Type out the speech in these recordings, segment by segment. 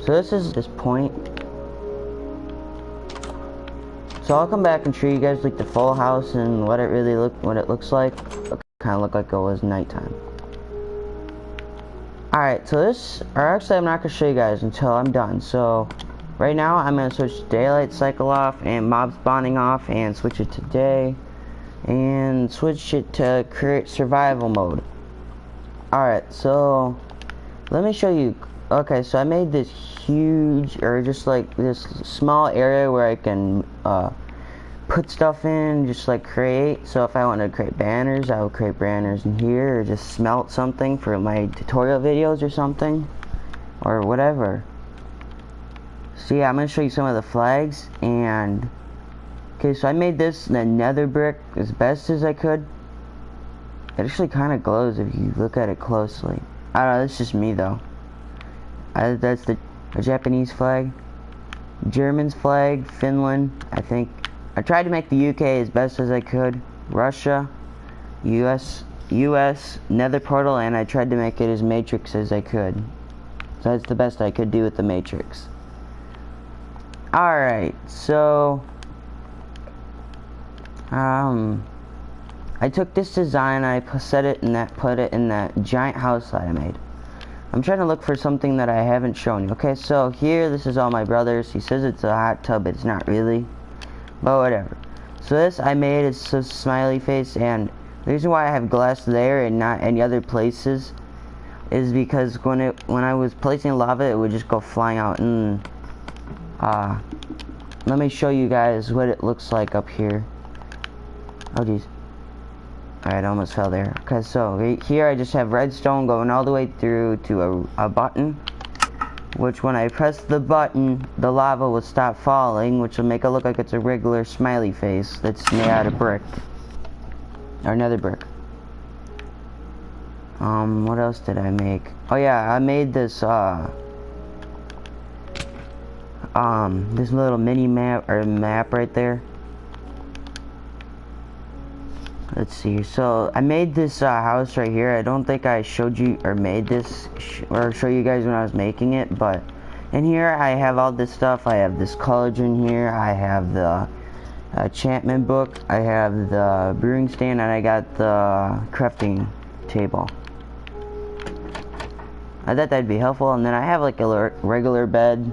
So this is this point. So I'll come back and show you guys like the full house and what it looks like. It kind of looked like it was nighttime. Alright, so this, or actually I'm not going to show you guys until I'm done. So right now I'm going to switch daylight cycle off and mob spawning off and switch it to day. And switch it to create survival mode. Alright, so let me show you. Okay, so I made this huge, or just like this small area where I can put stuff in, just like create. So if I want to create banners, I will create banners in here, or just smelt something for my tutorial videos or something, or whatever. So yeah, I'm going to show you some of the flags. And okay, so I made this in the nether brick as best as I could. It actually kind of glows if you look at it closely. I don't know, that's just me though. That's the Japanese flag, German's flag, Finland, I think. I tried to make the UK as best as I could. Russia, US, nether portal, and I tried to make it as matrix as I could. So that's the best I could do with the matrix. Alright, so I took this design, I put it in that giant house that I made. I'm trying to look for something that I haven't shown you. Okay, so here, this is all my brothers. He says it's a hot tub, but it's not really. But whatever. So this I made, it's a smiley face, and the reason why I have glass there and not any other places is because when I was placing lava, it would just go flying out. And let me show you guys what it looks like up here. Oh jeez. Alright, I almost fell there. Okay, so right here I just have redstone going all the way through to a button, which when I press the button, the lava will stop falling, which will make it look like it's a regular smiley face that's made out of brick. Or another brick. What else did I make? Oh yeah, I made this, this little mini map, or map right there. Let's see, so I made this house right here. I don't think I showed you or made this or show you guys when I was making it, but in here I have all this stuff. I have this cauldron here, I have the enchantment book, I have the brewing stand, and I got the crafting table. I thought that'd be helpful. And then I have like a regular bed.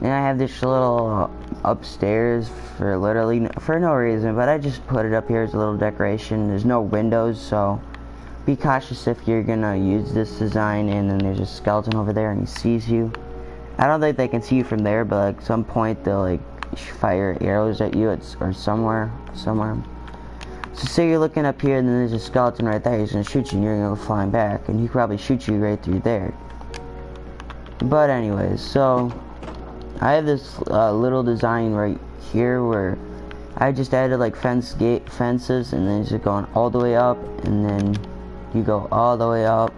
And I have this little upstairs for literally for no reason, but I just put it up here as a little decoration. There's no windows, so be cautious if you're gonna use this design. And then there's a skeleton over there and he sees you. I don't think they can see you from there, but like some point they'll like fire arrows at you or somewhere. So say you're looking up here and then there's a skeleton right there. He's gonna shoot you and you're gonna go flying back, and he probably shoot you right through there. But anyways, so I have this little design right here where I just added like fences, and then just going all the way up, and then you go all the way up.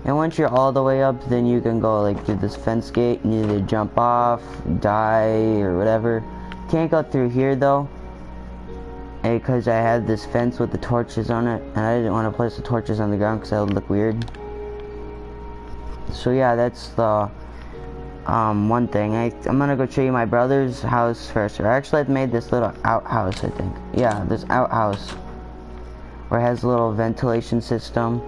And once you're all the way up, then you can go like through this fence gate and either jump off, die, or whatever. Can't go through here though, because I had this fence with the torches on it, and I didn't want to place the torches on the ground because that would look weird. So yeah, that's the one thing. I'm gonna go show you my brother's house first. Or actually I've made this little outhouse, I think. Yeah, this outhouse where it has a little ventilation system.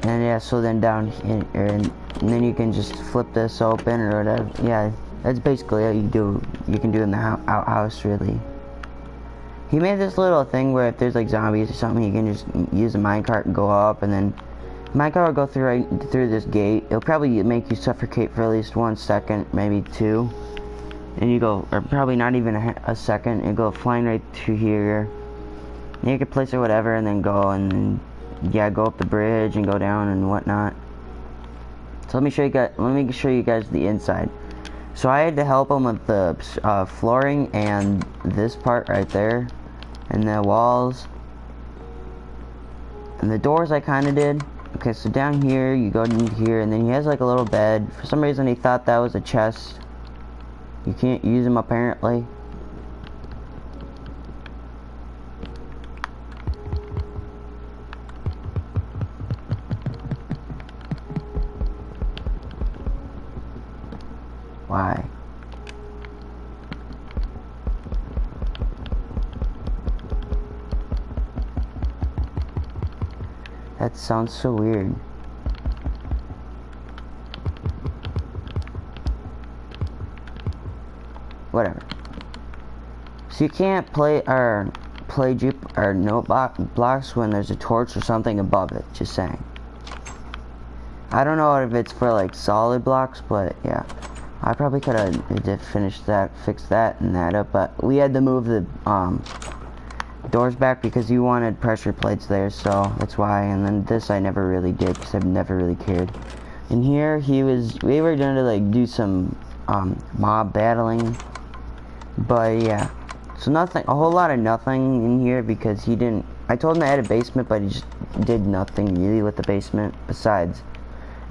And yeah, so then down here, and then you can just flip this open or whatever. Yeah, that's basically what you can do in the outhouse, really. He made this little thing where if there's like zombies or something, you can just use a minecart and go up, and then minecart will go through right through this gate. It'll probably make you suffocate for at least 1 second, maybe 2. And you go, or probably not even a second, and go flying right through here. And you can place it whatever, and then go, and then, yeah, go up the bridge and go down and whatnot. So let me show you guys the inside. So I had to help him with the flooring and this part right there, and the walls, and the doors I kind of did. Okay, so down here, you go in here, and then he has like a little bed. For some reason, he thought that was a chest. You can't use them apparently. why. That sounds so weird. Whatever. So you can't play note blocks when there's a torch or something above it. Just saying. I don't know if it's for like solid blocks, but yeah. I probably could have fixed that and that up, but we had to move the doors back because you wanted pressure plates there, so that's why. And then this I never really did because I've never really cared. And here we were gonna like do some mob battling, but yeah. So nothing, a whole lot of nothing in here because he didn't. I told him I had a basement, but he just did nothing really with the basement besides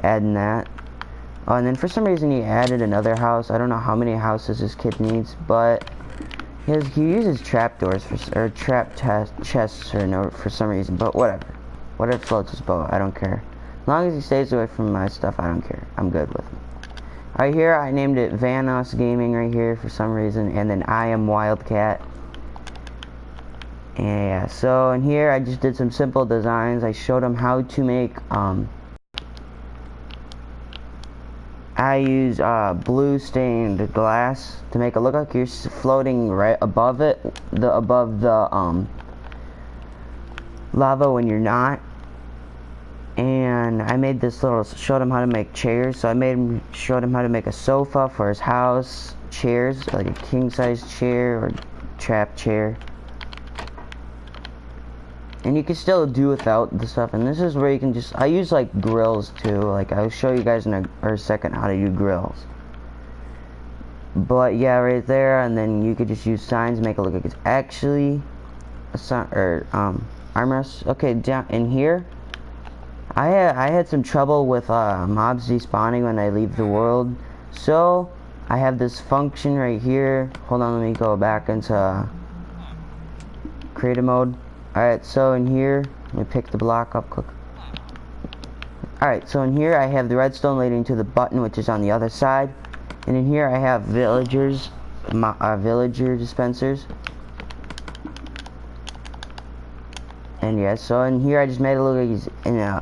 adding that. Oh, and then for some reason he added another house. I don't know how many houses this kid needs, but he uses trapdoors or chests for some reason. But whatever, whatever floats his boat. I don't care. As long as he stays away from my stuff, I don't care. I'm good with him. Right here, I named it Vanos Gaming right here for some reason, and then I am Wildcat. And yeah, so in here I just did some simple designs. I showed him how to make I use blue stained glass to make it look like you're floating right above it, above the lava when you're not. And I made this showed him how to make chairs. So showed him how to make a sofa for his house, chairs, like a king size chair or trap chair. And you can still do without the stuff. And this is where you can I use like grills too. Like I'll show you guys in a second how to do grills. But yeah, right there. And then you could just use signs, make it look like it's actually a sign or armrest. Okay, down in here. I had some trouble with mobs despawning when I leave the world, so I have this function right here. Hold on, let me go back into creative mode. Alright, so in here, let me pick the block up quick. Alright, so in here I have the redstone leading to the button, which is on the other side. And in here I have villager dispensers. And yeah, so in here I just made it look like he's in a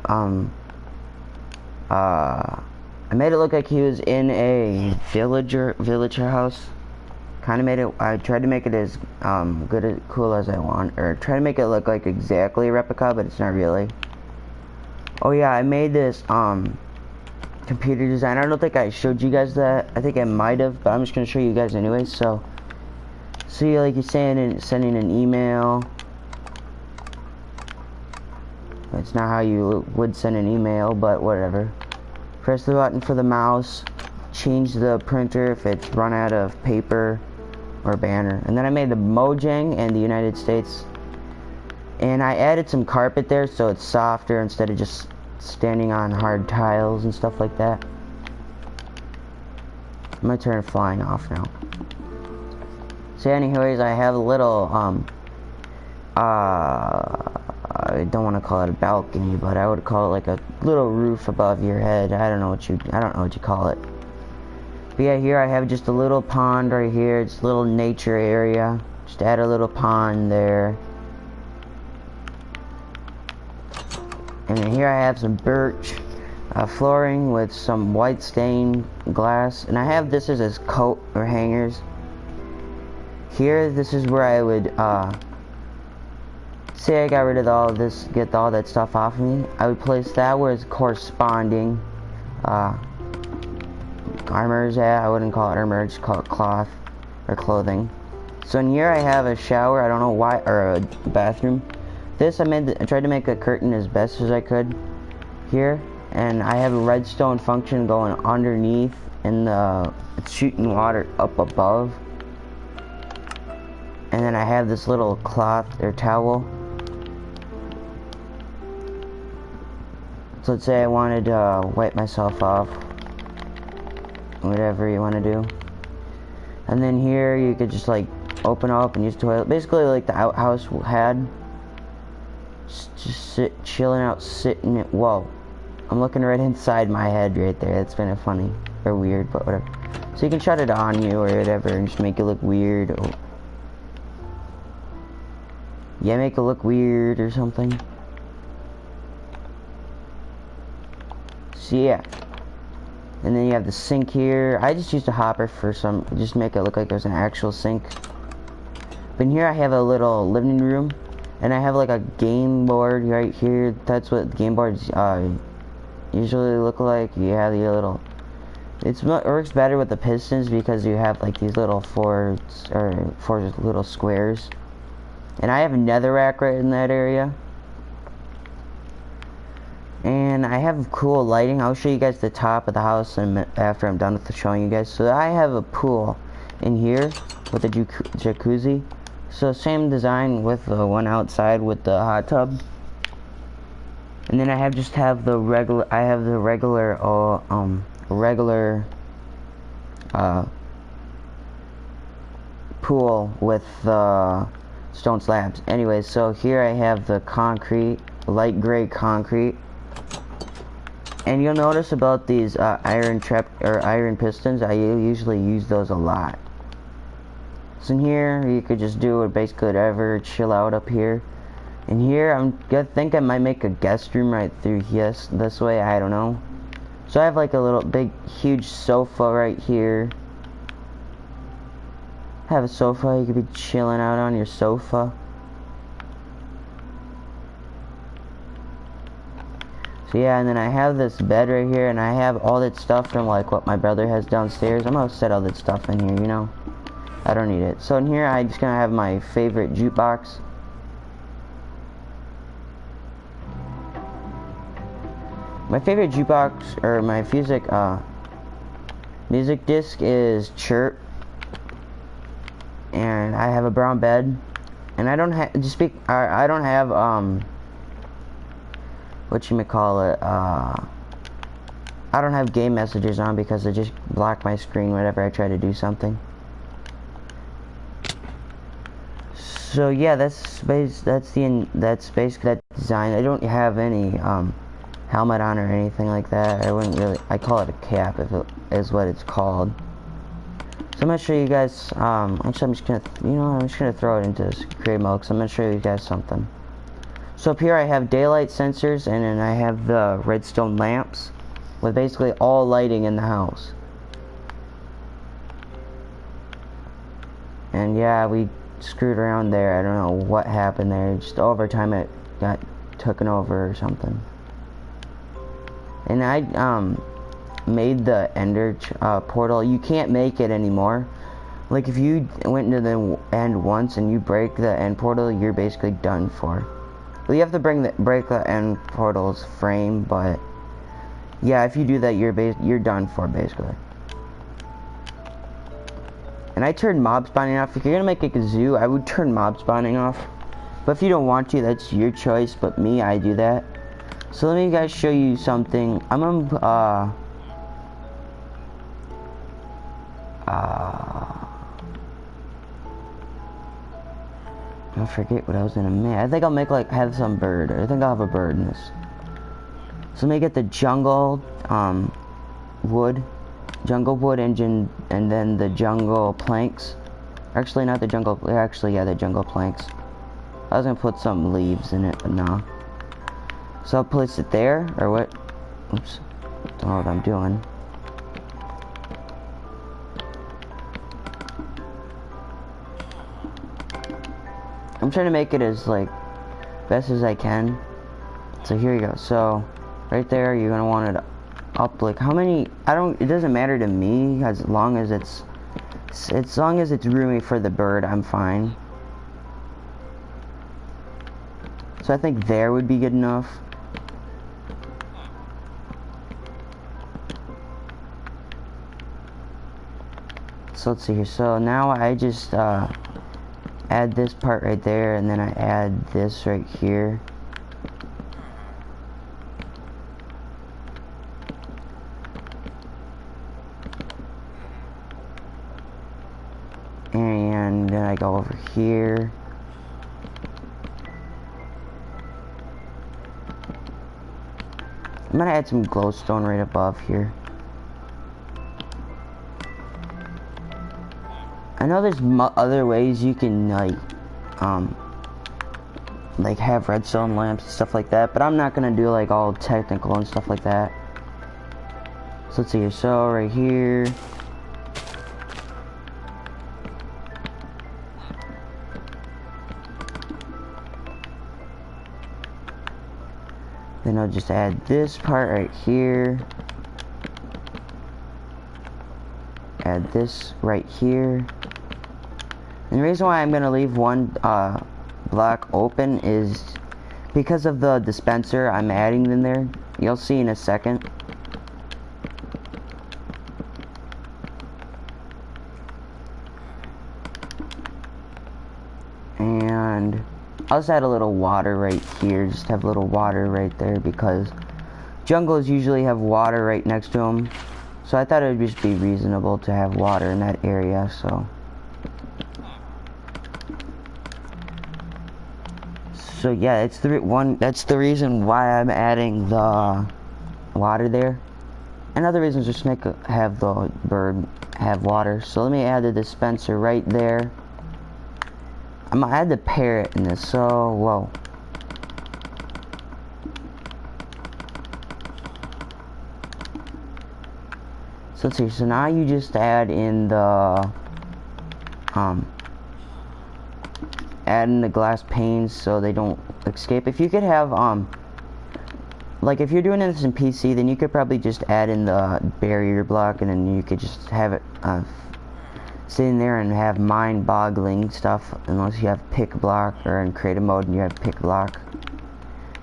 I made it look like he was in a villager house. Kind of made it. I tried to make it as cool as I want, or try to make it look like exactly a replica, but it's not really. Oh yeah, I made this computer design. I don't think I showed you guys that. I think I might have, but I'm just gonna show you guys anyway. So, see, like you're sending an email. It's not how you would send an email, but whatever. Press the button for the mouse. Change the printer if it's run out of paper or banner. And then I made the Mojang and the United States. And I added some carpet there so it's softer instead of just standing on hard tiles and stuff like that. I'm gonna turn flying off now. So anyways, I have a little I don't want to call it a balcony, but I would call it like a little roof above your head. I don't know what you call it. But yeah, here I have just a little pond right here. It's a little nature area. Just add a little pond there. And then here I have some birch flooring with some white stained glass. And I have this as coat or hangers. Here, this is where I would say I got rid of all of this, get all that stuff off of me. I would place that where it's corresponding armor is at. I wouldn't call it armor, I'd just call it cloth or clothing. So in here I have a shower, I don't know why, or a bathroom. This I tried to make a curtain as best as I could here, and I have a redstone function going underneath, and it's shooting water up above. And then I have this little cloth or towel. So let's say I wanted to wipe myself off, whatever you want to do. And then here you could just like open up and use the toilet, basically like the outhouse had. Just chilling out, sitting it. Whoa, I'm looking right inside my head right there. That's kind of funny or weird, but whatever. So you can shut it on you or whatever and just make it look weird. Or, yeah, make it look weird or something. So yeah. And then you have the sink here. I just used a hopper for some, just make it look like there's an actual sink. But in here I have a little living room. And I have like a game board right here. That's what game boards usually look like. You have your little... It works better with the pistons because you have like these little four little squares. And I have a netherrack right in that area. And I have cool lighting. I'll show you guys the top of the house after I'm done with showing you guys. So I have a pool in here with a jacuzzi. So same design with the one outside with the hot tub. And then I have the regular pool with the stone slabs. Anyways, so here I have the concrete, light gray concrete. And you'll notice about these iron pistons, I usually use those a lot. So in here, you could just do it basically whatever, chill out up here. And here, I think I might make a guest room right through this way, I don't know. So I have like a little big, huge sofa right here. Have a sofa, you could be chilling out on your sofa. So yeah, and then I have this bed right here, and I have all that stuff from like what my brother has downstairs. I'm gonna set all that stuff in here, you know. I don't need it. So in here, I'm just gonna have my favorite jukebox. My favorite jukebox, or my music disc is Chirp. And I have a brown bed. And I don't have, I don't have, whatchamacallit, I don't have game messages on because they just block my screen whenever I try to do something. So yeah, that's basically that design. I don't have any helmet on or anything like that. I call it a cap if it is what it's called. So I'm gonna show you guys. Actually, I'm just gonna throw it into creative mode because I'm gonna show you guys something. So up here I have daylight sensors, and then I have the redstone lamps with basically all lighting in the house. And yeah, we screwed around there. I don't know what happened there. Just over time it got taken over or something. And I made the ender portal. You can't make it anymore. Like if you went into the end once and you break the end portal, you're basically done for. Well, you have to break the end portal's frame, but yeah, if you do that, you're done for basically. And I turned mob spawning off. If you're gonna make a zoo, I would turn mob spawning off. But if you don't want to, that's your choice. But me, I do that. So let me guys show you something. I'm gonna I forget what I was gonna make. I think I'll make have some bird. I think I'll have a bird in this. So let me get the jungle wood engine, and then the jungle planks. Actually, not the jungle. Actually, yeah, the jungle planks. I was gonna put some leaves in it, but no. So I'll place it there, or what? Oops, don't know what I'm doing. I'm trying to make it as best as I can. So here you go. So right there, you're gonna want it up like how many? It doesn't matter to me as long as it's roomy for the bird. I'm fine. So I think there would be good enough. So let's see here. So now I just add this part right there, and then I add this right here. And then I go over here. I'm gonna add some glowstone right above here. I know there's other ways you can like have redstone lamps and stuff like that, but I'm not gonna do like all technical and stuff like that. So let's see here. So right here. Then I'll just add this part right here. Add this right here. And the reason why I'm gonna leave one block open is because of the dispenser I'm adding in there. You'll see in a second. And I'll just add a little water right here. Just have a little water right there because jungles usually have water right next to them. So I thought it would just be reasonable to have water in that area, so. So yeah, it's that's the reason why I'm adding the water there. Another reason is just have the bird have water. So let me add the dispenser right there. I'm gonna add the parrot in this, so whoa. So let's see, so now you just add in the add in the glass panes so they don't escape. If you could have like if you're doing this in PC, then you could probably just add in the barrier block and then you could just have it sitting there and have mind-boggling stuff unless you have pick block, or in creative mode and you have pick block.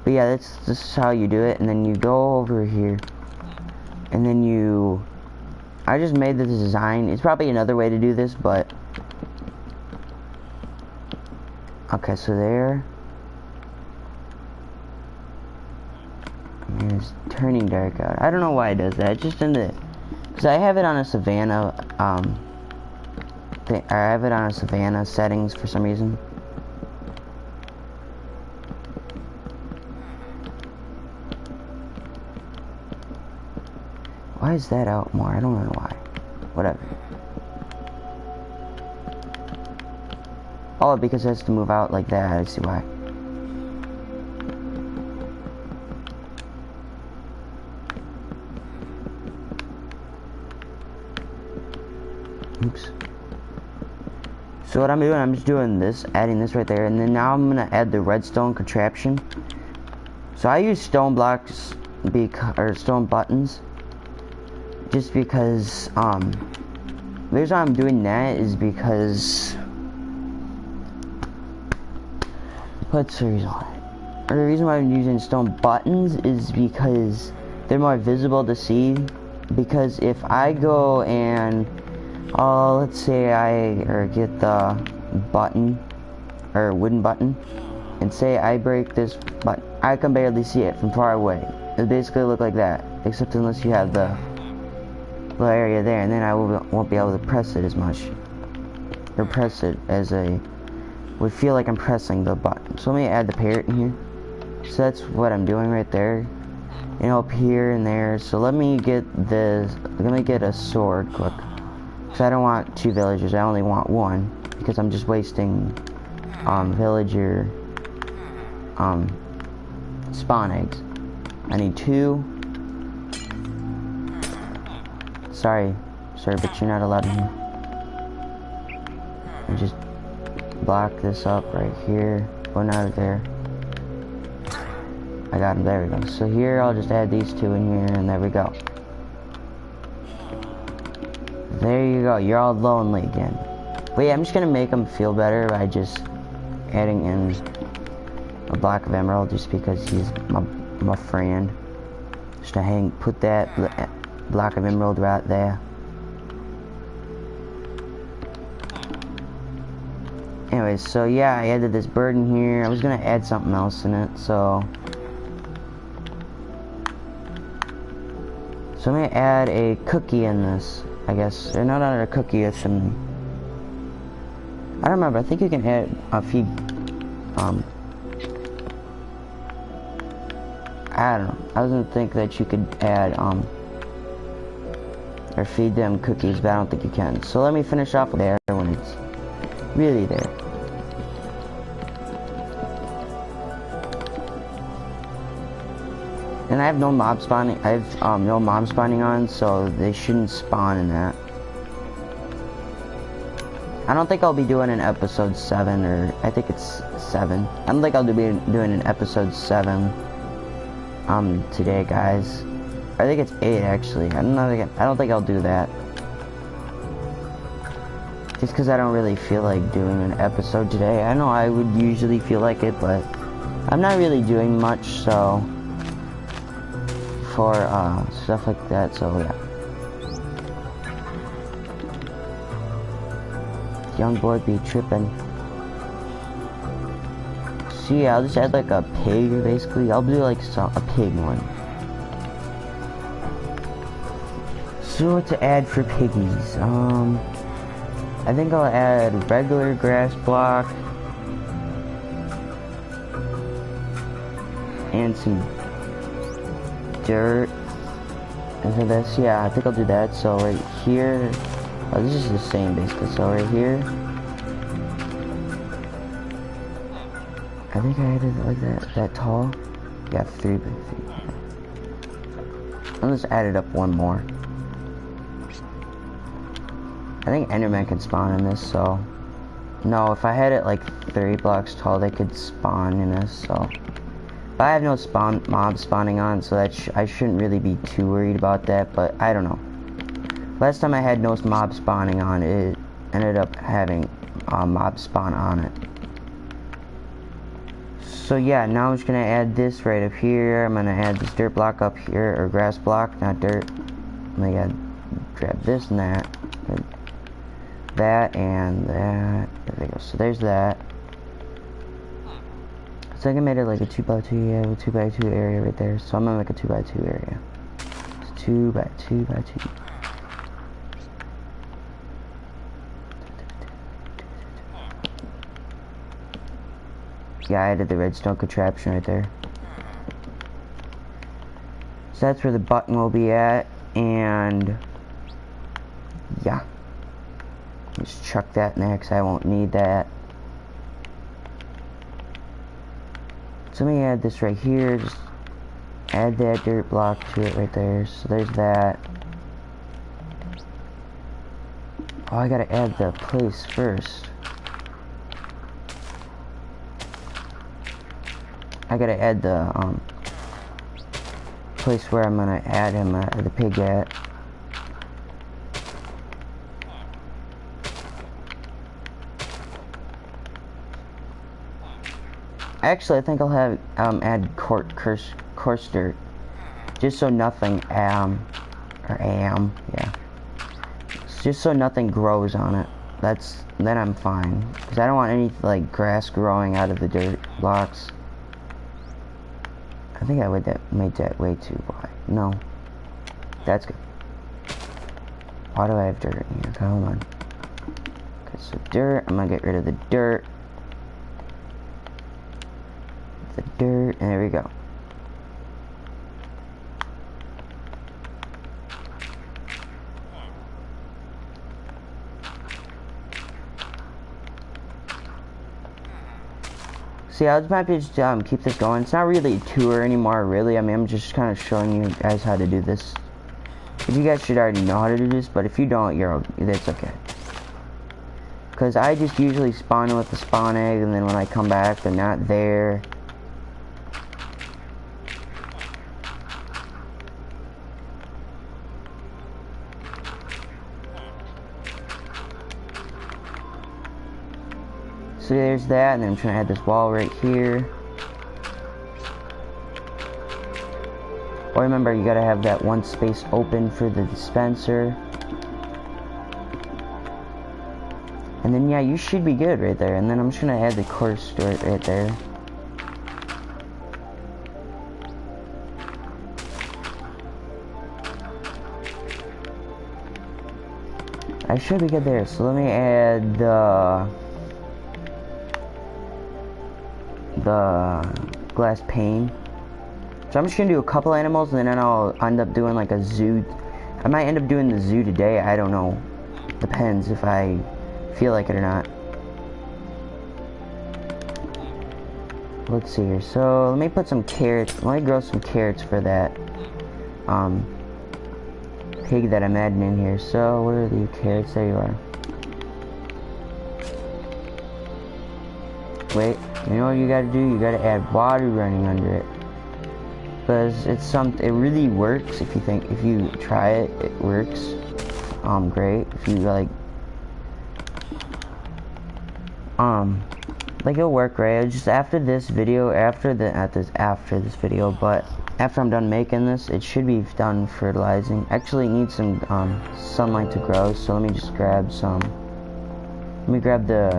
But yeah, that's just how you do it. And then you go over here and then I just made the design. It's probably another way to do this, but okay, so there. I mean, it's turning dark out. I don't know why it does that. It's just in the, because I have it on a Savannah I have it on a Savannah settings for some reason. Why is that out more? I don't know why. Whatever. Oh, because it has to move out like that. I see why. Oops. So what I'm doing, I'm just doing this, adding this right there, and then now I'm gonna add the redstone contraption. So I use stone blocks, or stone buttons, just because, the reason why I'm doing that is because, what's the reason why? Or the reason why I'm using stone buttons is because they're more visible to see. Because if I go and let's say I get the button, or wooden button, and say I break this button, I can barely see it from far away. It basically look like that, except unless you have the little area there, and then I won't be able to press it as much, or press it as would feel like I'm pressing the button. So let me add the parrot in here. So that's what I'm doing right there, and up here and there. So let me get a sword quick. So I don't want 2 villagers, I only want 1, because I'm just wasting villager spawn eggs. I need 2. Sorry, but you're not allowed in here. And just block this up right here. Oh, not there. I got him, there we go. So here I'll just add these 2 in here, and there we go. There you go, you're all lonely again. But yeah, I'm just gonna make them feel better by just adding in a block of emerald, just because he's my friend. Just to put that block of emerald right there. Anyways, so yeah, I added this bird in here. I was gonna add something else in it, so I'm gonna add a cookie in this. I guess, or not a cookie, it's some, I don't remember, I think you can add a feed, I don't know, I was gonna think that you could add, or feed them cookies, but I don't think you can. So let me finish off with there when It's really there. And I have no mob spawning. I have no mob spawning on, so they shouldn't spawn in that. I don't think I'll be doing an episode 7, or I think it's 7. I don't think I'll be doing an episode 7 today, guys. I think it's 8 actually. I don't think I'll do that. Just because I don't really feel like doing an episode today. I know I would usually feel like it, but I'm not really doing much, so for stuff like that, so yeah. Young boy be tripping. So yeah, I'll just add like a pig, basically. I'll do like a pig one. So what to add for piggies? I think I'll add regular grass block and some dirt. And for this, yeah, I think I'll do that. So right here, oh, this is the same basically. So right here, I think I added it like that tall. Yeah, 3 by 3. I'll just added up one more. I think Enderman can spawn in this, so no, if I had it like 3 blocks tall, they could spawn in this, so. But I have no mob spawning on, so that I shouldn't really be too worried about that, but I don't know. Last time I had no mob spawning on, it ended up having mob spawn on it. So yeah, now I'm just gonna add this right up here. I'm gonna add this dirt block up here, or grass block, not dirt. I'm gonna grab this and that. That and that. There we go. So there's that. So I think I made it like a 2 by 2, yeah, a 2 by 2 area right there. So I'm gonna make a 2 by 2 area. It's 2 by 2 by 2. Yeah, I added the redstone contraption right there. So that's where the button will be at, and yeah. Just chuck that in there because I won't need that. So let me add this right here. Just add that dirt block to it right there. So there's that. Oh, I gotta add the place first. I gotta add the place where I'm gonna add him, the pig at. Actually, I think I'll have add coarse dirt, just so nothing yeah, just so nothing grows on it. Then I'm fine, because I don't want any like grass growing out of the dirt blocks. I think I made that way too wide. No, that's good. Why do I have dirt in here? Okay, hold on. Okay, so dirt. I'm gonna get rid of the dirt. The dirt, and there we go. See, I might be just keep this going. It's not really a tour anymore, really. I mean, I'm just kind of showing you guys how to do this. If you guys should already know how to do this, but if you don't, that's okay. Because I just usually spawn with the spawn egg, and then when I come back, they're not there. So there's that, and then I'm trying to add this wall right here. Oh, remember, you gotta have that one space open for the dispenser. And then, yeah, you should be good right there. And then I'm just gonna add the coarse dirt right there. I should be good there. So let me add the glass pane. So I'm just gonna do a couple animals, and then I'll end up doing like a zoo. I might end up doing the zoo today. I don't know. Depends if I feel like it or not. Let's see here. So let me put some carrots. Let me grow some carrots for that pig that I'm adding in here. So where are the carrots? There you are. Wait, you know what you gotta do? You gotta add water running under it. Because it really works if you try it, it works. Great. If you like it'll work great. Just after this video, after this video, but after I'm done making this, it should be done fertilizing. Actually, it needs some sunlight to grow, so let me just grab some. Let me grab the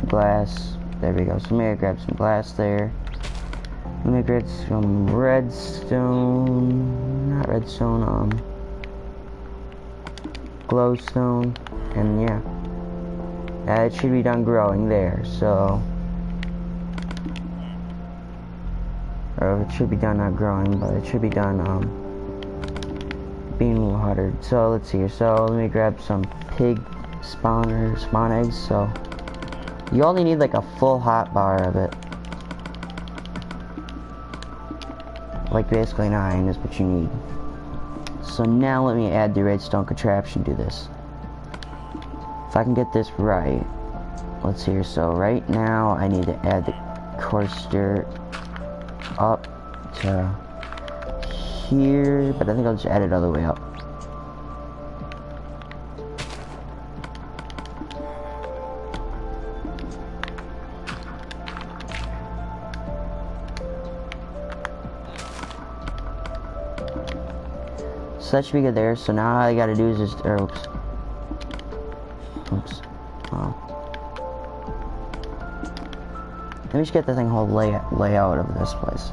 glass. There we go. So let me grab some glass there. Let me grab some redstone. Not redstone. Glowstone, and yeah, it should be done growing there. So. Or it should be done not growing, but it should be done being watered. So let's see here. So let me grab some pig spawn eggs. So you only need like a full hot bar of it. Like basically 9 is what you need. So now let me add the redstone contraption to this. If I can get this right. Let's see here. So right now I need to add the coarse dirt up to here, but I think I'll just add it all the way up. So that should be good there. So now all I gotta do is just, oops. Oh. Let me just get the thing whole layout of this place.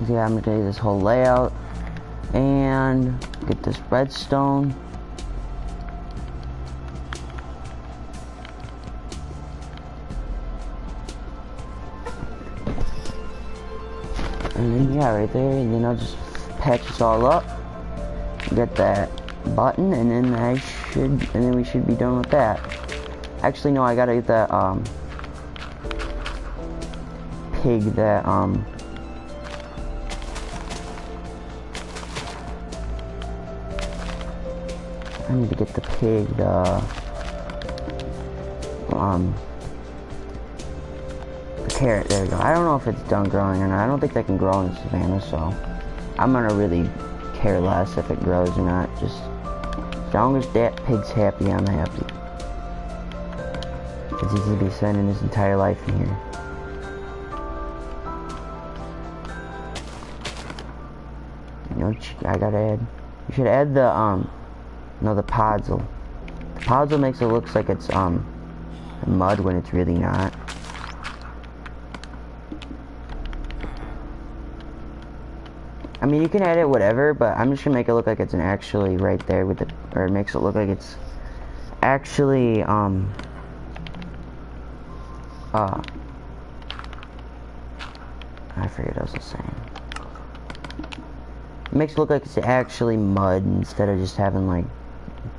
Yeah, I'm gonna do this whole layout and get this redstone. And then yeah, right there, and then I'll just patch this all up. Get that button, and then we should be done with that. Actually, no, I gotta get that pig that I need to get the pig, the carrot, there we go. I don't know if it's done growing or not. I don't think they can grow in Savannah, so I'm gonna really care less if it grows or not. Just, as long as that pig's happy, I'm happy. Because he's gonna be spending his entire life in here. You know what I gotta add? You should add the, no, the podzol. The podzol makes it look like it's mud when it's really not. I mean, you can add it whatever, but I'm just gonna make it look like it's actually right there with the, or it makes it look like it's actually I forget what I was saying. It makes it look like it's actually mud instead of just having like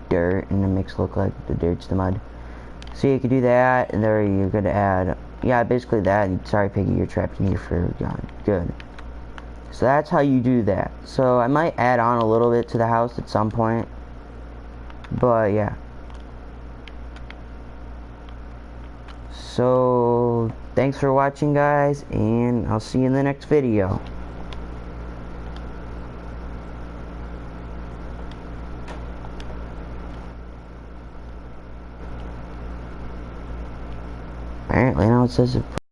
dirt, and it makes it look like the dirt's the mud. So you can do that, and there you're gonna add, yeah, basically that. Sorry, Piggy, you're trapped in here for good. So that's how you do that. So I might add on a little bit to the house at some point, but yeah. So thanks for watching, guys, and I'll see you in the next video. Apparently now it says